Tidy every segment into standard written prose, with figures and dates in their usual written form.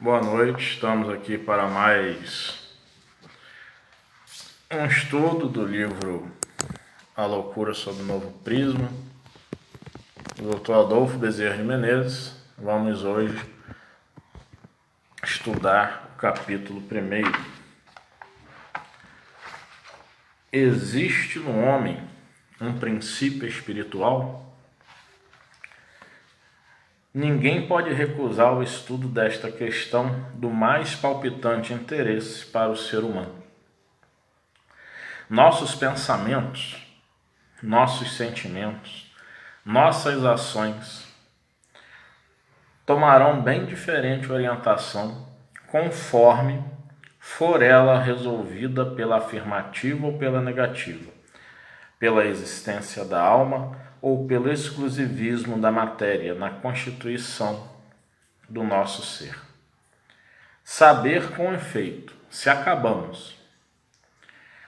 Boa noite, estamos aqui para mais um estudo do livro A Loucura sob o Novo Prisma, do Dr. Adolfo Bezerra de Menezes. Vamos hoje estudar o capítulo 1. Existe no homem um princípio espiritual? Ninguém pode recusar o estudo desta questão do mais palpitante interesse para o ser humano. Nossos pensamentos, nossos sentimentos, nossas ações tomarão bem diferente orientação conforme for ela resolvida pela afirmativa ou pela negativa, pela existência da alma ou pelo exclusivismo da matéria na constituição do nosso ser. Saber com efeito se acabamos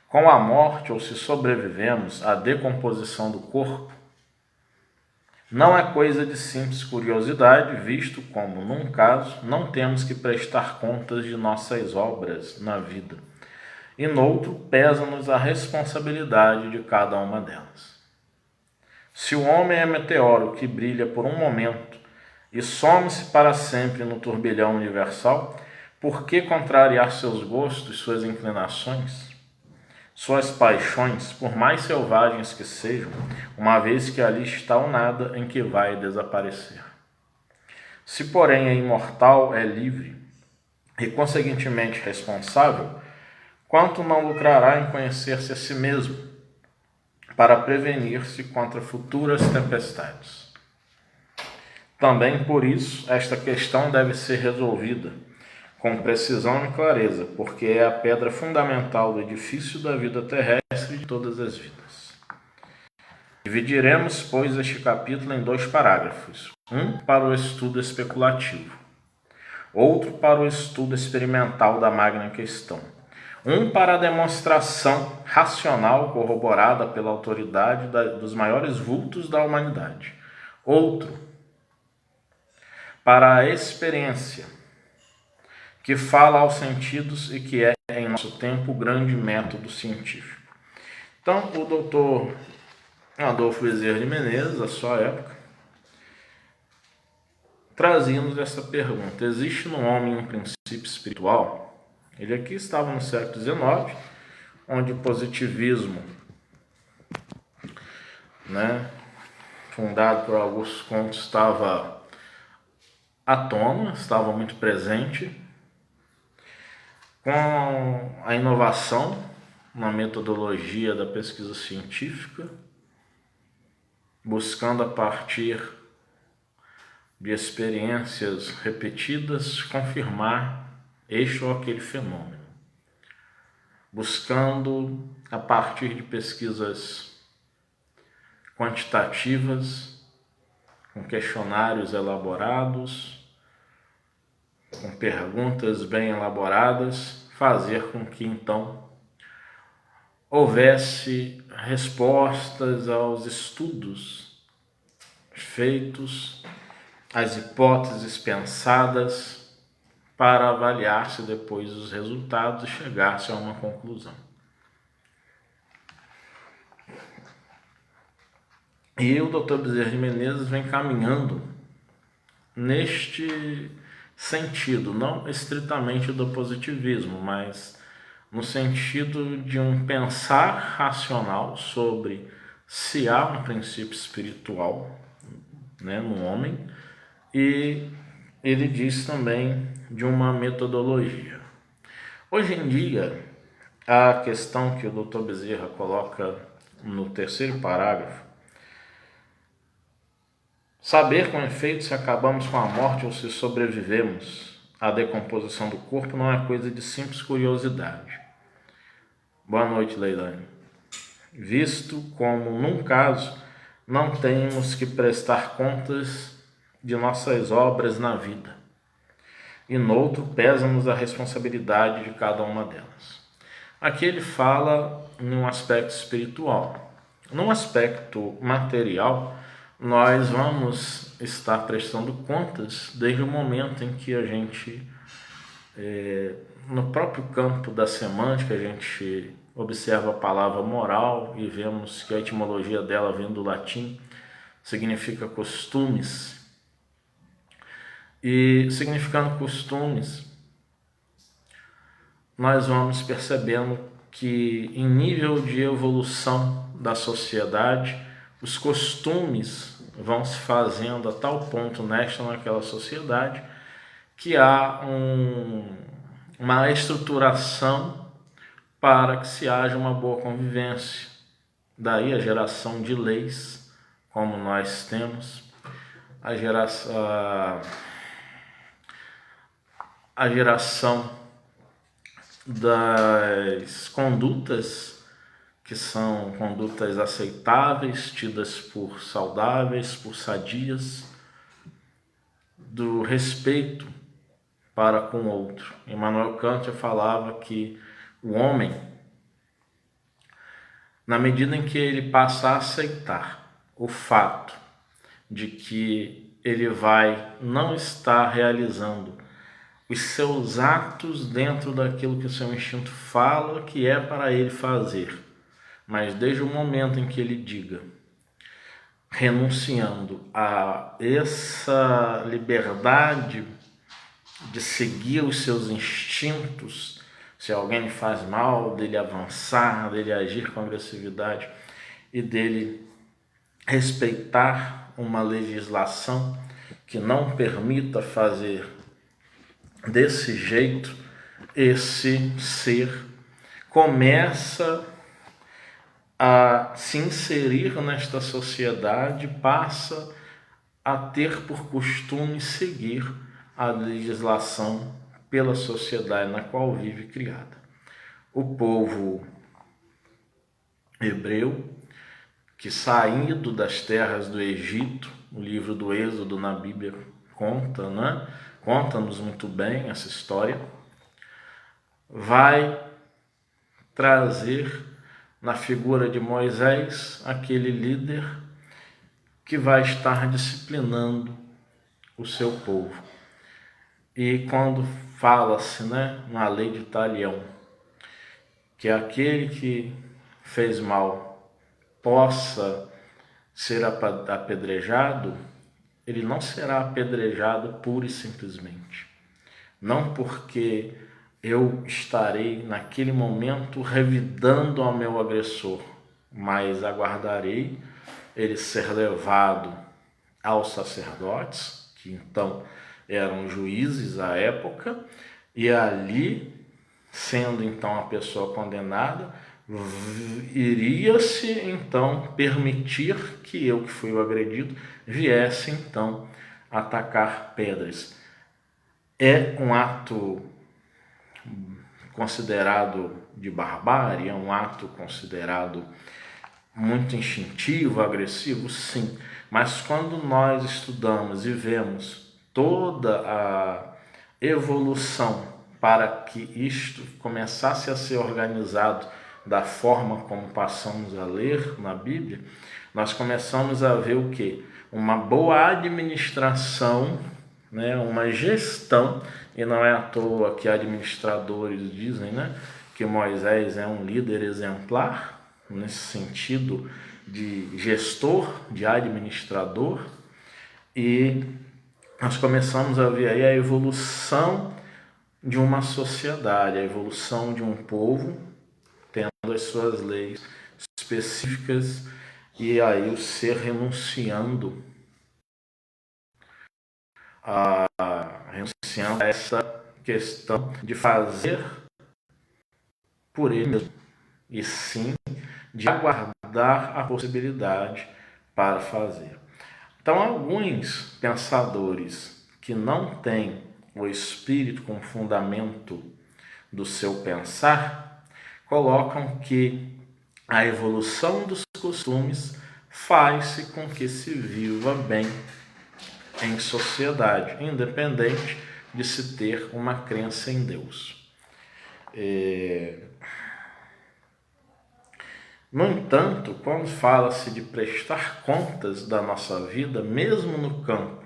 com a morte ou se sobrevivemos à decomposição do corpo não é coisa de simples curiosidade, visto como, num caso, não temos que prestar contas de nossas obras na vida, e noutro pesa-nos a responsabilidade de cada uma delas. Se o homem é meteoro que brilha por um momento e some-se para sempre no turbilhão universal, por que contrariar seus gostos, suas inclinações, suas paixões, por mais selvagens que sejam, uma vez que ali está o nada em que vai desaparecer? Se, porém, é imortal, é livre e, conseguintemente, responsável, quanto não lucrará em conhecer-se a si mesmo, para prevenir-se contra futuras tempestades? Também por isso, esta questão deve ser resolvida com precisão e clareza, porque é a pedra fundamental do edifício da vida terrestre e de todas as vidas. Dividiremos, pois, este capítulo em 2 parágrafos, um para o estudo especulativo, outro para o estudo experimental da magna questão, um para a demonstração racional corroborada pela autoridade dos maiores vultos da humanidade, outro para a experiência que fala aos sentidos e que é, em nosso tempo, o grande método científico. Então, o doutor Adolfo Bezerra de Menezes, à sua época, trazia-nos essa pergunta: existe no homem um princípio espiritual? Ele aqui estava no século XIX, onde o positivismo, fundado por Augusto Comte, estava à tona, estava muito presente, com a inovação na metodologia da pesquisa científica, buscando a partir de experiências repetidas confirmar este ou aquele fenômeno, buscando a partir de pesquisas quantitativas, com questionários elaborados, com perguntas bem elaboradas, fazer com que então houvesse respostas aos estudos feitos, às hipóteses pensadas, para avaliar-se depois os resultados e chegar-se a uma conclusão. E o Dr. Bezerra de Menezes vem caminhando neste sentido, não estritamente do positivismo, mas no sentido de um pensar racional sobre se há um princípio espiritual, no homem, e ele diz também de uma metodologia. Hoje em dia, a questão que o Dr. Bezerra coloca no 3º parágrafo, saber com efeito se acabamos com a morte ou se sobrevivemos à decomposição do corpo não é coisa de simples curiosidade. Boa noite, Leilane. Visto como, num caso, não temos que prestar contas de nossas obras na vida, e noutro pesa-nos a responsabilidade de cada uma delas. Aqui ele fala num aspecto espiritual. Num aspecto material, nós vamos estar prestando contas desde o momento em que a gente No próprio campo da semântica, a gente observa a palavra moral e vemos que a etimologia dela vem do latim, significa costumes. E significando costumes, nós vamos percebendo que em nível de evolução da sociedade, os costumes vão se fazendo a tal ponto nesta ou naquela sociedade que há uma estruturação para que se haja uma boa convivência. Daí a geração de leis, como nós temos, a geração das condutas que são condutas aceitáveis, tidas por saudáveis, por sadias, do respeito para com o outro. Immanuel Kant falava que o homem, na medida em que ele passa a aceitar o fato de que ele vai não estar realizando os seus atos dentro daquilo que o seu instinto fala que é para ele fazer, mas desde o momento em que ele diga, renunciando a essa liberdade de seguir os seus instintos, se alguém faz mal, dele avançar, dele agir com agressividade e dele respeitar uma legislação que não permita fazer desse jeito, esse ser começa a se inserir nesta sociedade, passa a ter por costume seguir a legislação pela sociedade na qual vive criada. O povo hebreu, que saindo das terras do Egito, o livro do Êxodo na Bíblia conta, né? Conta-nos muito bem essa história, vai trazer na figura de Moisés aquele líder que vai estar disciplinando o seu povo. E quando fala-se, né, na lei de Talião, que aquele que fez mal possa ser apedrejado, ele não será apedrejado pura e simplesmente. Não porque eu estarei naquele momento revidando ao meu agressor, mas aguardarei ele ser levado aos sacerdotes, que então eram juízes à época, e ali, sendo então a pessoa condenada, iria-se então permitir que eu, que fui o agredido, viesse então atacar pedras. É um ato considerado de barbárie, é um ato considerado muito instintivo, agressivo, sim. Mas quando nós estudamos e vemos toda a evolução para que isto começasse a ser organizado da forma como passamos a ler na Bíblia, nós começamos a ver o quê? Uma boa administração, né? Uma gestão, e não é à toa que administradores dizem, né, que Moisés é um líder exemplar, nesse sentido de gestor, de administrador, e nós começamos a ver aí a evolução de uma sociedade, a evolução de um povo, tendo as suas leis específicas, e aí o ser renunciando a essa questão de fazer por ele mesmo, e sim de aguardar a possibilidade para fazer. Então, alguns pensadores que não têm o espírito como fundamento do seu pensar, colocam que a evolução dos costumes faz-se com que se viva bem em sociedade, independente de se ter uma crença em Deus. No entanto, quando fala-se de prestar contas da nossa vida, mesmo no campo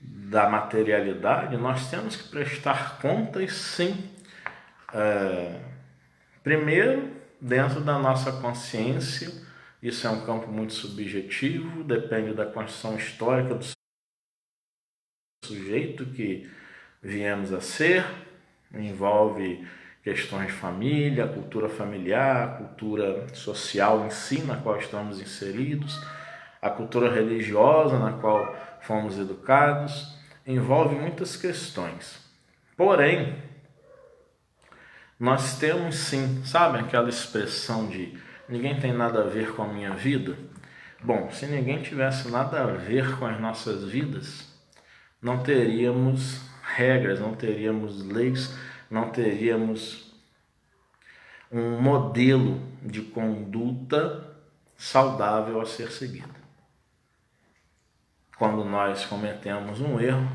da materialidade, nós temos que prestar contas, sim. Primeiro, dentro da nossa consciência, isso é um campo muito subjetivo, depende da construção histórica do sujeito que viemos a ser, envolve questões de família, cultura familiar, cultura social em si, na qual estamos inseridos, a cultura religiosa na qual fomos educados, envolve muitas questões. Porém, nós temos sim, sabe aquela expressão de ninguém tem nada a ver com a minha vida? Bom, se ninguém tivesse nada a ver com as nossas vidas, não teríamos regras, não teríamos leis, não teríamos um modelo de conduta saudável a ser seguida. Quando nós cometemos um erro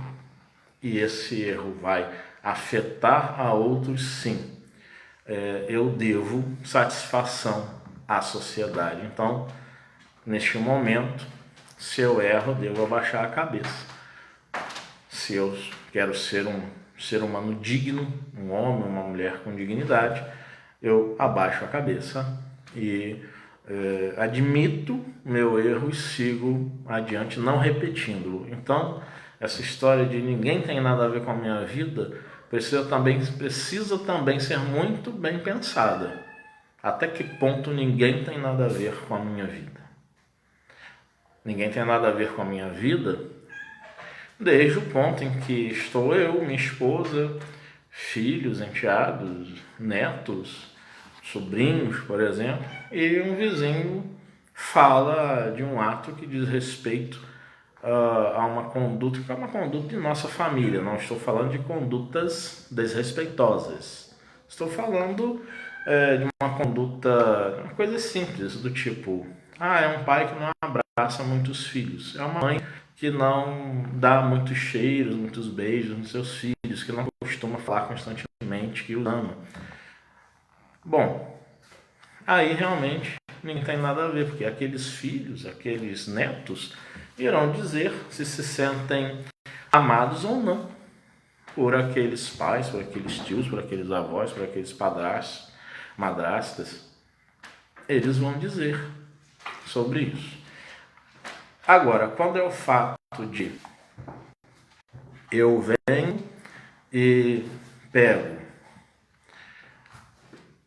e esse erro vai afetar a outros, sim, eu devo satisfação à sociedade. Então, neste momento, se eu erro, devo abaixar a cabeça. Se eu quero ser um ser humano digno, um homem, uma mulher com dignidade, eu abaixo a cabeça e admito meu erro e sigo adiante, não repetindo-o. Então, essa história de ninguém tem nada a ver com a minha vida precisa também ser muito bem pensada. Até que ponto ninguém tem nada a ver com a minha vida? Ninguém tem nada a ver com a minha vida desde o ponto em que estou eu, minha esposa, filhos, enteados, netos, sobrinhos, por exemplo, e um vizinho fala de um ato que diz respeito a uma conduta que é uma conduta de nossa família. Não estou falando de condutas desrespeitosas. Estou falando de uma conduta, uma coisa simples, do tipo, é um pai que não abraça muitos filhos, é uma mãe que não dá muitos cheiros, muitos beijos nos seus filhos, que não costuma falar constantemente que os ama. Bom, aí realmente não tem nada a ver, porque aqueles filhos, aqueles netos, irão dizer se sentem amados ou não por aqueles pais, por aqueles tios, por aqueles avós, por aqueles padrastos, madrastas. Eles vão dizer sobre isso. Agora, quando é o fato de eu venho e pego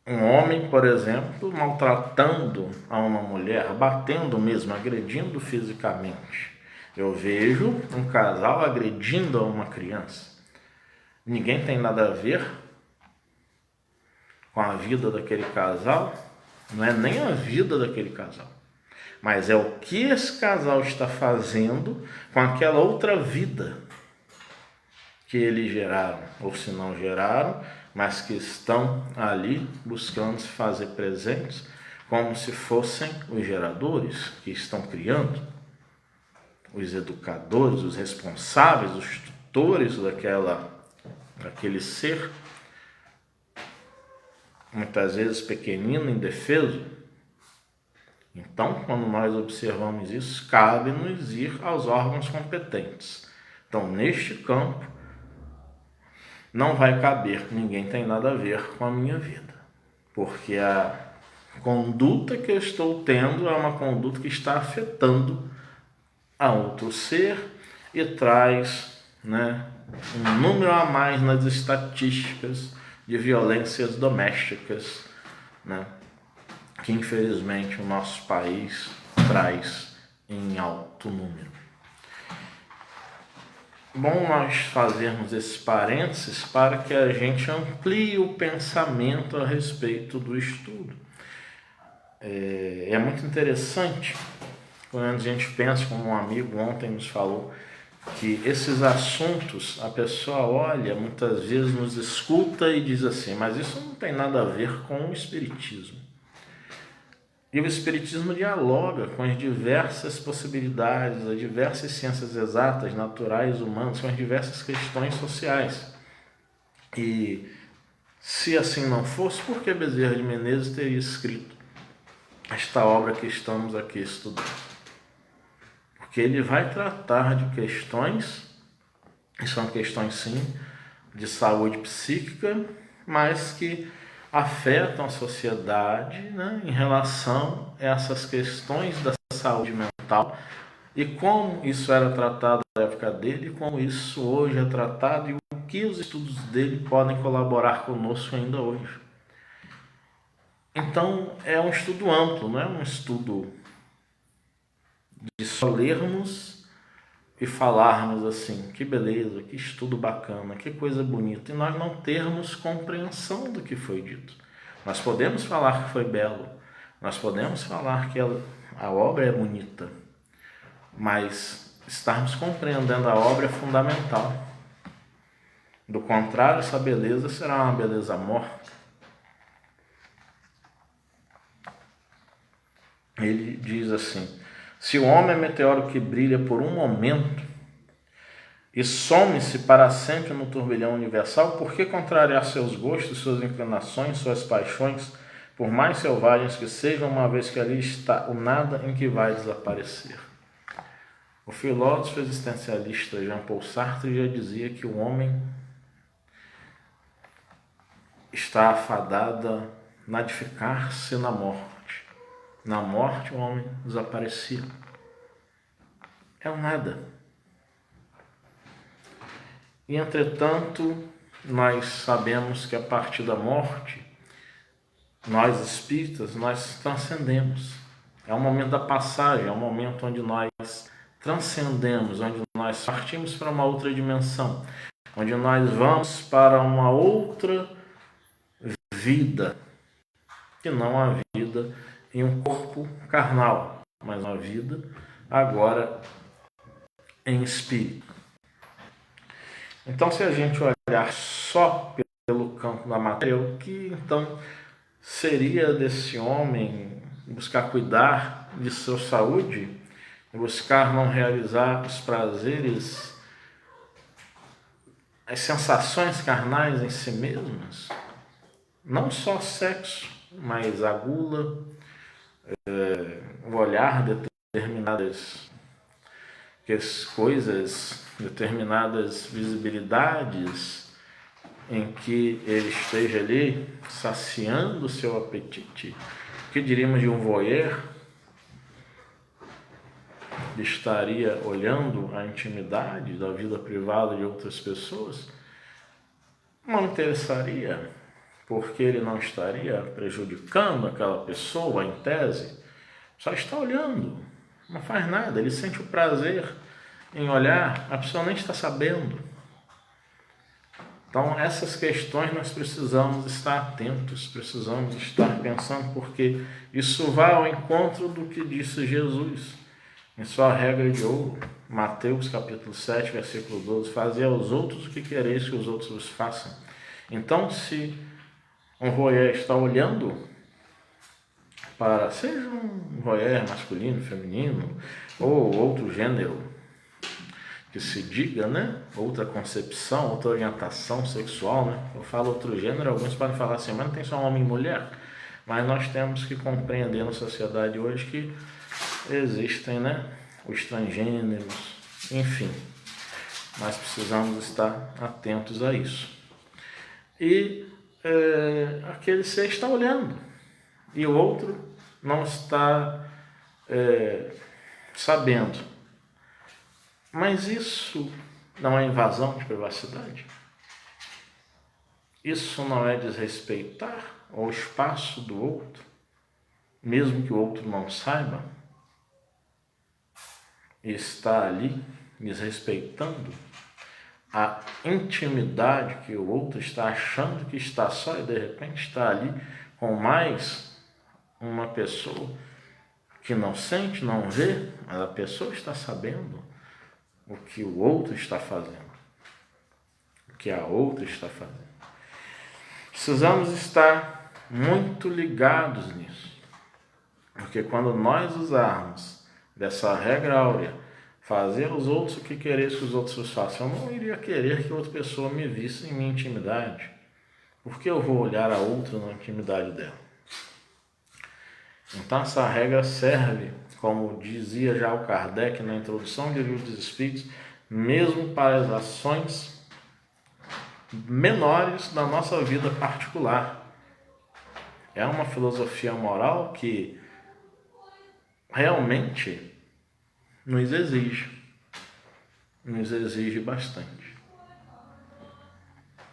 um homem, por exemplo, maltratando a uma mulher, batendo mesmo, agredindo fisicamente. Eu vejo um casal agredindo a uma criança. Ninguém tem nada a ver com a vida daquele casal, não é nem a vida daquele casal, mas é o que esse casal está fazendo com aquela outra vida que eles geraram, ou se não geraram, mas que estão ali buscando se fazer presentes como se fossem os geradores que estão criando, os educadores, os responsáveis, os tutores daquele ser, muitas vezes pequenino, indefeso. Então, quando nós observamos isso, cabe-nos ir aos órgãos competentes. Então, neste campo, não vai caber, ninguém tem nada a ver com a minha vida, porque a conduta que eu estou tendo é uma conduta que está afetando a outro ser e traz, um número a mais nas estatísticas de violências domésticas, que infelizmente o nosso país traz em alto número. Bom nós fazermos esses parênteses para que a gente amplie o pensamento a respeito do estudo. É muito interessante quando a gente pensa, como um amigo ontem nos falou, que esses assuntos a pessoa olha, muitas vezes nos escuta e diz assim, mas isso não tem nada a ver com o espiritismo. E o espiritismo dialoga com as diversas possibilidades, as diversas ciências exatas, naturais, humanas, com as diversas questões sociais. E se assim não fosse, por que Bezerra de Menezes teria escrito esta obra que estamos aqui estudando? Porque ele vai tratar de questões E são questões, sim, de saúde psíquica, mas que afetam a sociedade, né, em relação a essas questões da saúde mental e como isso era tratado na época dele e como isso hoje é tratado e o que os estudos dele podem colaborar conosco ainda hoje. Então, é um estudo amplo, não é um estudo de só lermos e falarmos assim, que beleza, que estudo bacana, que coisa bonita, e nós não termos compreensão do que foi dito. Nós podemos falar que foi belo, nós podemos falar que a obra é bonita, mas estarmos compreendendo a obra é fundamental. Do contrário, essa beleza será uma beleza morta. Ele diz assim: se o homem é meteoro que brilha por um momento e some-se para sempre no turbilhão universal, por que contrariar seus gostos, suas inclinações, suas paixões, por mais selvagens que sejam, uma vez que ali está o nada em que vai desaparecer? O filósofo existencialista Jean Paul Sartre já dizia que o homem está afadado a nadificar-se na morte. Na morte o homem desaparecia. É o nada. E entretanto, nós sabemos que a partir da morte, nós espíritas, nós transcendemos. É o momento da passagem, é o momento onde nós transcendemos, onde nós partimos para uma outra dimensão, onde nós vamos para uma outra vida, que não a vida em um corpo carnal, mas uma vida agora em espírito. Então, se a gente olhar só pelo campo da matéria, o que então seria desse homem buscar cuidar de sua saúde, buscar não realizar os prazeres, as sensações carnais em si mesmas? Não só sexo, mas a gula, o olhar determinadas coisas, determinadas visibilidades em que ele esteja ali saciando o seu apetite. O que diríamos de um voyeur? Estaria olhando a intimidade da vida privada de outras pessoas? Não interessaria, porque ele não estaria prejudicando aquela pessoa em tese, só está olhando, não faz nada, ele sente o prazer em olhar, a pessoa nem está sabendo. Então, essas questões nós precisamos estar atentos, precisamos estar pensando, porque isso vai ao encontro do que disse Jesus em sua regra de ouro, Mateus capítulo 7, versículo 12, fazei aos outros o que quereis que os outros vos façam. Então, se um voyeur está olhando para, seja um voyeur masculino, feminino, ou outro gênero que se diga, né? Outra concepção, outra orientação sexual, né? Eu falo outro gênero, alguns podem falar assim, mas não tem só homem e mulher. Mas nós temos que compreender na sociedade hoje que existem, né, os transgêneros, enfim. Nós precisamos estar atentos a isso. E aquele ser está olhando e o outro não está sabendo. Mas isso não é invasão de privacidade? Isso não é desrespeitar o espaço do outro, mesmo que o outro não saiba? E está ali desrespeitando a intimidade que o outro está achando que está só e de repente está ali com mais uma pessoa que não sente, não vê, mas a pessoa está sabendo o que o outro está fazendo, o que a outra está fazendo. Precisamos estar muito ligados nisso, porque quando nós usarmos dessa regra áurea, fazer aos outros o que quereis que os outros vos façam, eu não iria querer que outra pessoa me visse em minha intimidade. Por que eu vou olhar a outra na intimidade dela? Então essa regra serve, como dizia já o Kardec na introdução de Livro dos Espíritos, mesmo para as ações menores da nossa vida particular. É uma filosofia moral que realmente nos exige bastante.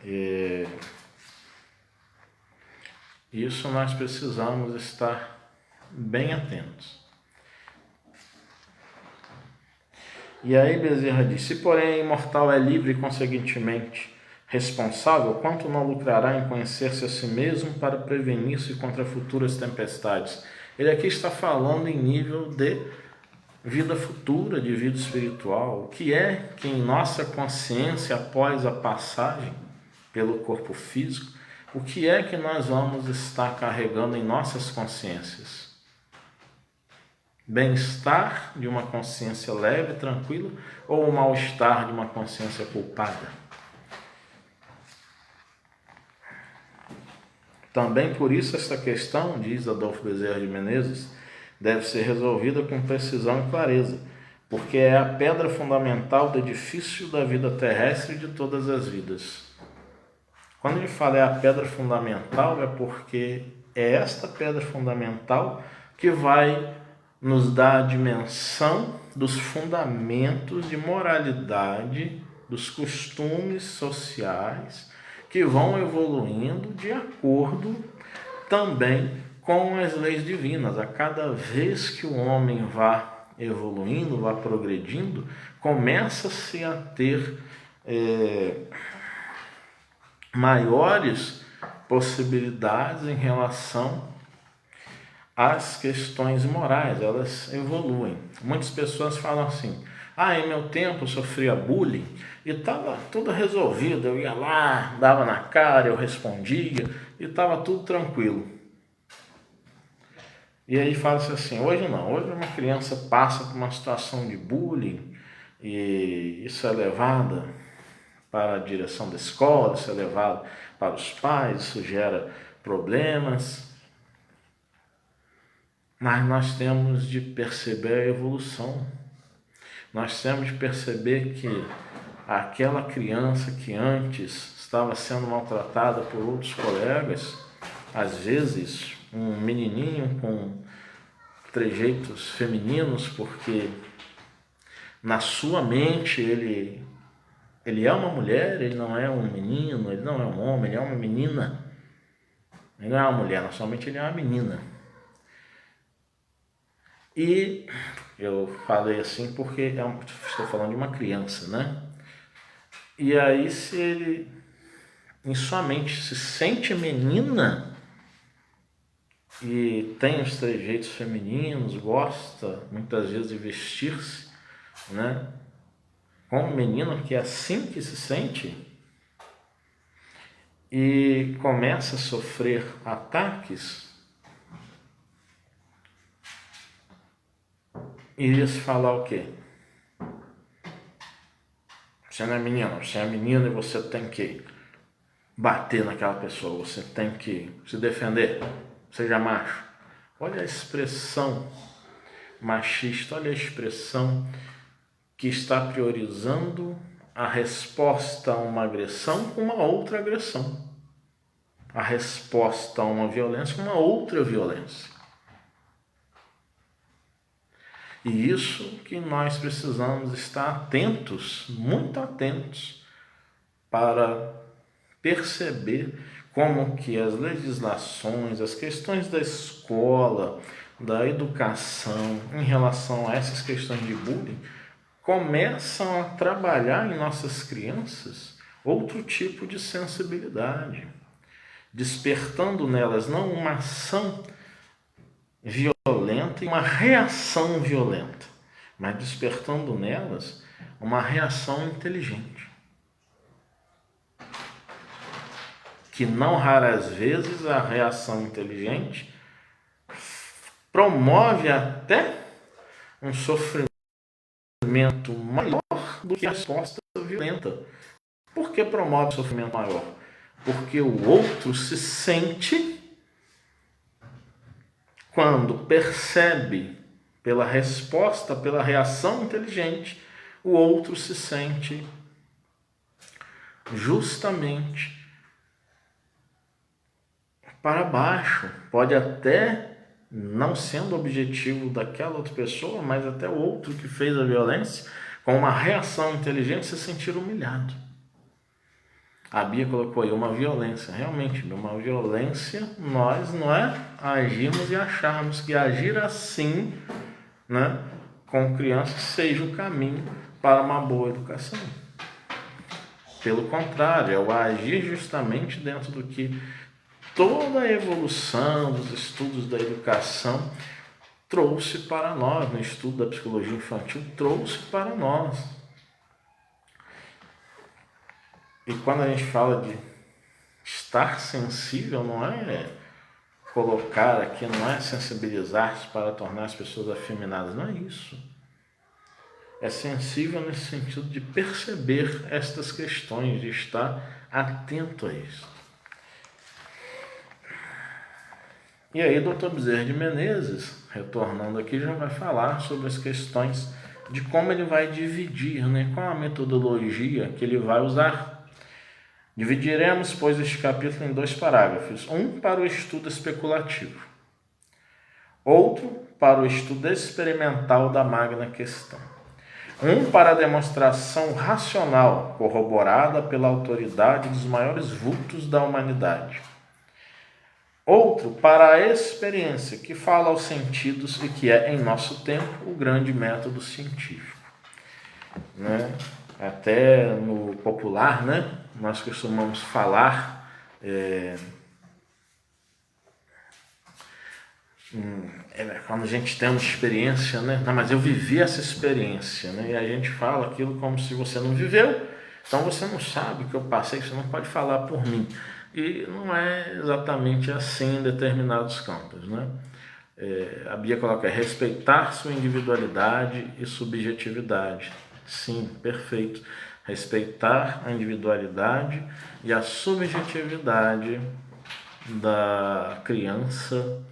E isso nós precisamos estar bem atentos. E aí Bezerra diz: se porém a imortal é livre e conseguintemente responsável, quanto não lucrará em conhecer-se a si mesmo para prevenir-se contra futuras tempestades? Ele aqui está falando em nível de vida futura, de vida espiritual. O que é que em nossa consciência, após a passagem pelo corpo físico, o que é que nós vamos estar carregando em nossas consciências? Bem-estar de uma consciência leve, tranquila, ou o mal-estar de uma consciência culpada? Também por isso esta questão, diz Adolfo Bezerra de Menezes, deve ser resolvida com precisão e clareza, porque é a pedra fundamental do edifício da vida terrestre e de todas as vidas. Quando ele fala é a pedra fundamental, é porque é esta pedra fundamental que vai nos dar a dimensão dos fundamentos de moralidade, dos costumes sociais, que vão evoluindo de acordo também com as leis divinas. A cada vez que o homem vá evoluindo, vá progredindo, começa-se a ter maiores possibilidades em relação às questões morais, elas evoluem. Muitas pessoas falam assim: em meu tempo eu sofria bullying e estava tudo resolvido, eu ia lá, dava na cara, eu respondia e estava tudo tranquilo. E aí fala-se assim: hoje não, hoje uma criança passa por uma situação de bullying e isso é levado para a direção da escola, isso é levado para os pais, isso gera problemas. Mas nós temos de perceber a evolução. Nós temos de perceber que aquela criança que antes estava sendo maltratada por outros colegas, às vezes um menininho com trejeitos femininos, porque na sua mente ele é uma mulher, ele não é um menino, ele não é um homem, ele é uma menina. Ele não é uma mulher, na sua mente ele é uma menina. E eu falei assim porque estou falando de uma criança, né? E aí, se ele em sua mente se sente menina e tem os trejeitos femininos, gosta muitas vezes de vestir-se, né? Como menino, que é assim que se sente, e começa a sofrer ataques, iria se falar o quê? Você não é menina, você é menina e você tem que bater naquela pessoa, você tem que se defender, seja macho. Olha a expressão machista, olha a expressão que está priorizando a resposta a uma agressão com uma outra agressão, a resposta a uma violência com uma outra violência. E isso que nós precisamos estar atentos, muito atentos, para perceber como que as legislações, as questões da escola, da educação, em relação a essas questões de bullying, começam a trabalhar em nossas crianças outro tipo de sensibilidade, despertando nelas não uma ação violenta e uma reação violenta, mas despertando nelas uma reação inteligente, que não raras vezes a reação inteligente promove até um sofrimento maior do que a resposta violenta. Por que promove sofrimento maior? Porque o outro se sente, quando percebe pela resposta, pela reação inteligente, o outro se sente justamente para baixo. Pode até não sendo o objetivo daquela outra pessoa, mas até o outro que fez a violência, com uma reação inteligente, se sentir humilhado. A Bia colocou aí uma violência. Realmente, numa violência, nós não é agirmos e acharmos que agir assim, né, com crianças seja o caminho para uma boa educação. Pelo contrário, é o agir justamente dentro do que toda a evolução dos estudos da educação trouxe para nós, no estudo da psicologia infantil, trouxe para nós. E quando a gente fala de estar sensível, não é colocar aqui, não é sensibilizar-se para tornar as pessoas afeminadas, não é isso. É sensível nesse sentido de perceber estas questões, de estar atento a isso. E aí, Dr. Bezerra de Menezes, retornando aqui, já vai falar sobre as questões de como ele vai dividir, né? Qual a metodologia que ele vai usar. Dividiremos, pois, este capítulo em 2 parágrafos. Um para o estudo especulativo, outro para o estudo experimental da magna questão. Um para a demonstração racional, corroborada pela autoridade dos maiores vultos da humanidade. Outro para a experiência, que fala aos sentidos e que é, em nosso tempo, o grande método científico. Né? Até no popular, né, nós costumamos falar... quando a gente tem uma experiência, né? Não, mas eu vivi essa experiência, né? E a gente fala aquilo como se você não viveu, então você não sabe o que eu passei, você não pode falar por mim. E não é exatamente assim em determinados campos, né? A Bia coloca respeitar sua individualidade e subjetividade. Sim, perfeito. Respeitar a individualidade e a subjetividade da criança,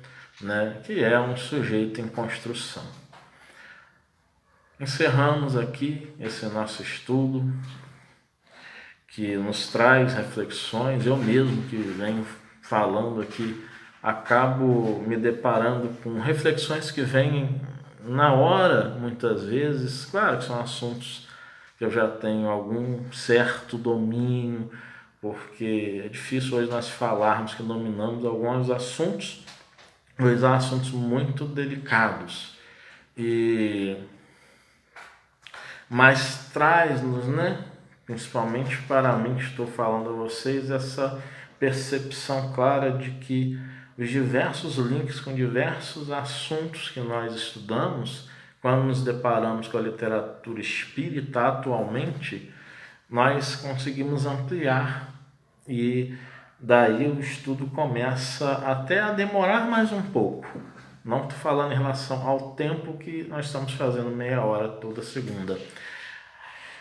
né, que é um sujeito em construção. Encerramos aqui esse nosso estudo, que nos traz reflexões. Eu mesmo que venho falando aqui, acabo me deparando com reflexões que vêm na hora, muitas vezes. Claro que são assuntos que eu já tenho algum certo domínio, porque é difícil hoje nós falarmos que dominamos alguns assuntos, pois há assuntos muito delicados, mas traz-nos, né, principalmente para mim que estou falando a vocês, essa percepção clara de que os diversos links com diversos assuntos que nós estudamos, quando nos deparamos com a literatura espírita atualmente, nós conseguimos ampliar e daí o estudo começa até a demorar mais um pouco. Não estou falando em relação ao tempo que nós estamos fazendo meia hora toda segunda.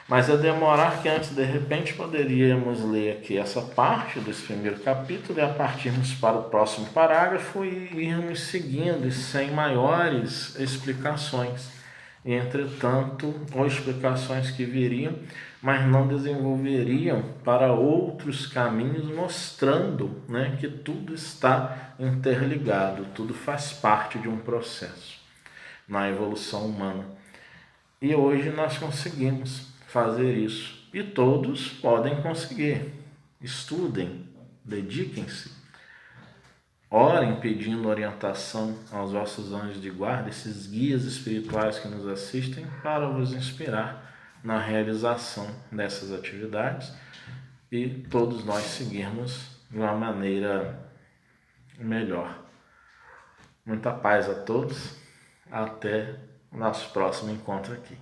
Mas a demorar que antes, de repente, poderíamos ler aqui essa parte desse primeiro capítulo e a partirmos para o próximo parágrafo e irmos seguindo e sem maiores explicações. E, entretanto, ou explicações que viriam, mas não desenvolveriam para outros caminhos, mostrando, né, que tudo está interligado, tudo faz parte de um processo na evolução humana. E hoje nós conseguimos fazer isso. E todos podem conseguir. Estudem, dediquem-se, orem pedindo orientação aos vossos anjos de guarda, esses guias espirituais que nos assistem, para vos inspirar na realização dessas atividades e todos nós seguirmos de uma maneira melhor. Muita paz a todos. Até o nosso próximo encontro aqui.